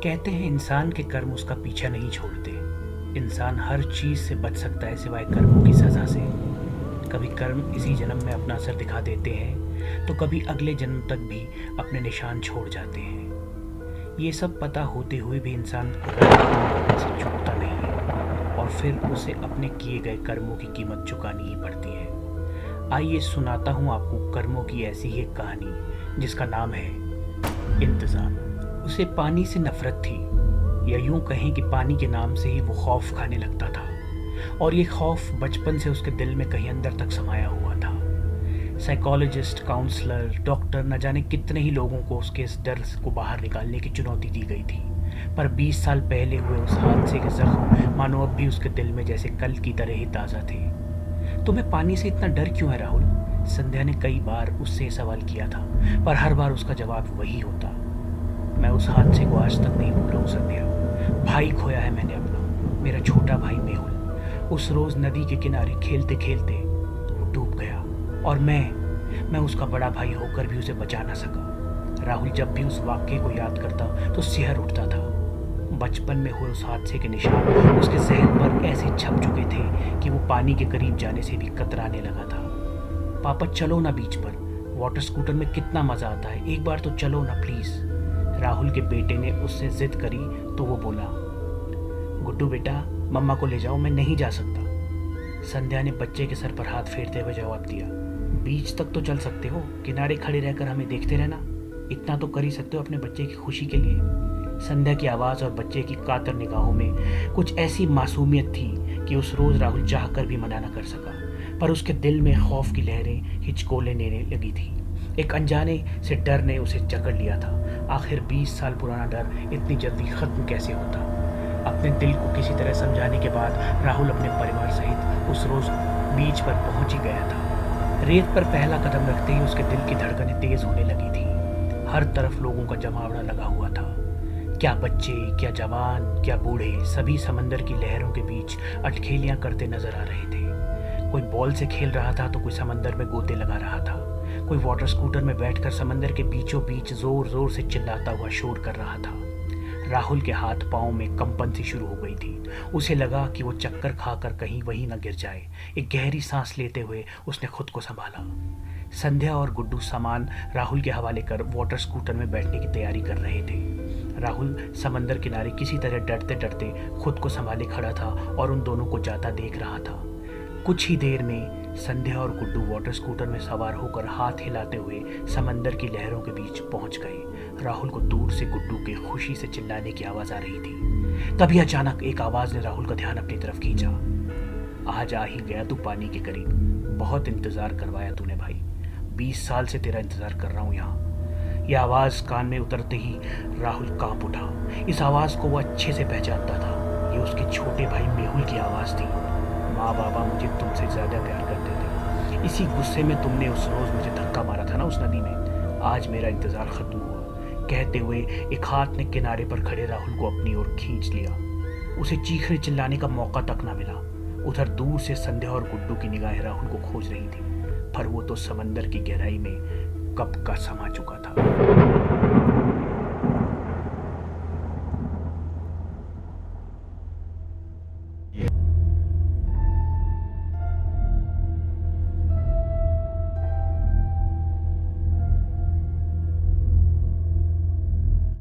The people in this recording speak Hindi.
कहते हैं इंसान के कर्म उसका पीछा नहीं छोड़ते। इंसान हर चीज़ से बच सकता है सिवाय कर्मों की सज़ा से। कभी कर्म इसी जन्म में अपना असर दिखा देते हैं तो कभी अगले जन्म तक भी अपने निशान छोड़ जाते हैं। ये सब पता होते हुए भी इंसान गलत कर्म करने से चूकता नहीं है और फिर उसे अपने किए गए कर्मों की कीमत चुकानी ही पड़ती है। आइए सुनाता हूँ आपको कर्मों की ऐसी ही एक कहानी जिसका नाम है इंतज़ार। उसे पानी से नफरत थी, या यूं कहें कि पानी के नाम से ही वो खौफ खाने लगता था। और ये खौफ बचपन से उसके दिल में कहीं अंदर तक समाया हुआ था। साइकोलॉजिस्ट, काउंसलर, डॉक्टर, न जाने कितने ही लोगों को उसके इस डर को बाहर निकालने की चुनौती दी गई थी, पर 20 साल पहले हुए उस हादसे के जख्म मानो अब भी उसके दिल में जैसे कल की तरह ही ताज़ा थे। तुम्हें पानी से इतना डर क्यों है राहुल? संध्या ने कई बार उससे सवाल किया था, पर हर बार उसका जवाब वही होता, मैं उस हादसे को आज तक नहीं भूला हूँ संध्या। भाई खोया है मैंने अपना, मेरा छोटा भाई मेहुल। उस रोज़ नदी के किनारे खेलते खेलते वो डूब गया और मैं उसका बड़ा भाई होकर भी उसे बचा ना सका। राहुल जब भी उस वाक़ये को याद करता तो सिहर उठता था। बचपन में हुए उस हादसे के निशान उसके जहन पर ऐसे छप चुके थे कि वो पानी के करीब जाने से भी कतराने लगा था। पापा चलो ना बीच पर, वाटर स्कूटर में कितना मज़ा आता है, एक बार तो चलो ना प्लीज़। राहुल के बेटे ने उससे जिद करी तो वो बोला, गुड्डू बेटा मम्मा को ले जाओ, मैं नहीं जा सकता। संध्या ने बच्चे के सर पर हाथ फेरते हुए जवाब दिया, बीच तक तो चल सकते हो, किनारे खड़े रहकर हमें देखते रहना, इतना तो कर ही सकते हो अपने बच्चे की खुशी के लिए। संध्या की आवाज़ और बच्चे की कातर निगाहों में कुछ ऐसी मासूमियत थी कि उस रोज़ राहुल चाहकर भी मना न कर सका, पर उसके दिल में खौफ की लहरें हिचकोले लेने लगी थी। एक अनजाने से डर ने उसे जकड़ लिया था। आखिर 20 साल पुराना डर इतनी जल्दी ख़त्म कैसे होता? अपने दिल को किसी तरह समझाने के बाद राहुल अपने परिवार सहित उस रोज़ बीच पर पहुंच ही गया था। रेत पर पहला कदम रखते ही उसके दिल की धड़कनें तेज़ होने लगी थी। हर तरफ लोगों का जमावड़ा लगा हुआ था, क्या बच्चे, क्या जवान, क्या बूढ़े, सभी समंदर की लहरों के बीच अटखेलियाँ करते नजर आ रहे थे। कोई बॉल से खेल रहा था तो कोई समंदर में गोते लगा रहा था, कोई वाटर स्कूटर में बैठकर समंदर के बीचों बीच जोर जोर से चिल्लाता हुआ शोर कर रहा था। राहुल के हाथ पांव में कंपन सी शुरू हो गई थी। उसे लगा कि वो चक्कर खाकर कहीं वहीं न गिर जाए। एक गहरी सांस लेते हुए उसने खुद को संभाला। संध्या और गुड्डू सामान राहुल के हवाले कर वाटर स्कूटर में बैठने की तैयारी कर रहे थे। राहुल समंदर किनारे किसी तरह डरते डरते खुद को संभाले खड़ा था और उन दोनों को जाता देख रहा था। कुछ ही देर में संध्या और गुड्डू वाटर स्कूटर में सवार होकर हाथ हिलाते हुए समंदर की लहरों के बीच पहुंच गए। राहुल को दूर से गुड्डू के खुशी से चिल्लाने की आवाज़ आ रही थी। तभी अचानक एक आवाज़ ने राहुल का ध्यान अपनी तरफ खींचा। आज आ ही गया तू पानी के करीब, बहुत इंतज़ार करवाया तूने भाई, 20 साल से तेरा इंतज़ार कर रहा हूँ यहाँ। यह आवाज़ कान में उतरते ही राहुल कांप उठा। इस आवाज़ को वो अच्छे से पहचानता था। ये उसके छोटे भाई मेहुल की आवाज़ थी। माँ बाबा मुझे तुमसे ज़्यादा प्यार करते थे, इसी गुस्से में तुमने उस रोज़ मुझे धक्का मारा था ना उस नदी में, आज मेरा इंतज़ार ख़त्म हुआ। कहते हुए एक हाथ ने किनारे पर खड़े राहुल को अपनी ओर खींच लिया। उसे चीखने चिल्लाने का मौका तक ना मिला। उधर दूर से संध्या और गुड्डू की निगाहें राहुल को खोज रही थी, पर वो तो समंदर की गहराई में कब का समा चुका था।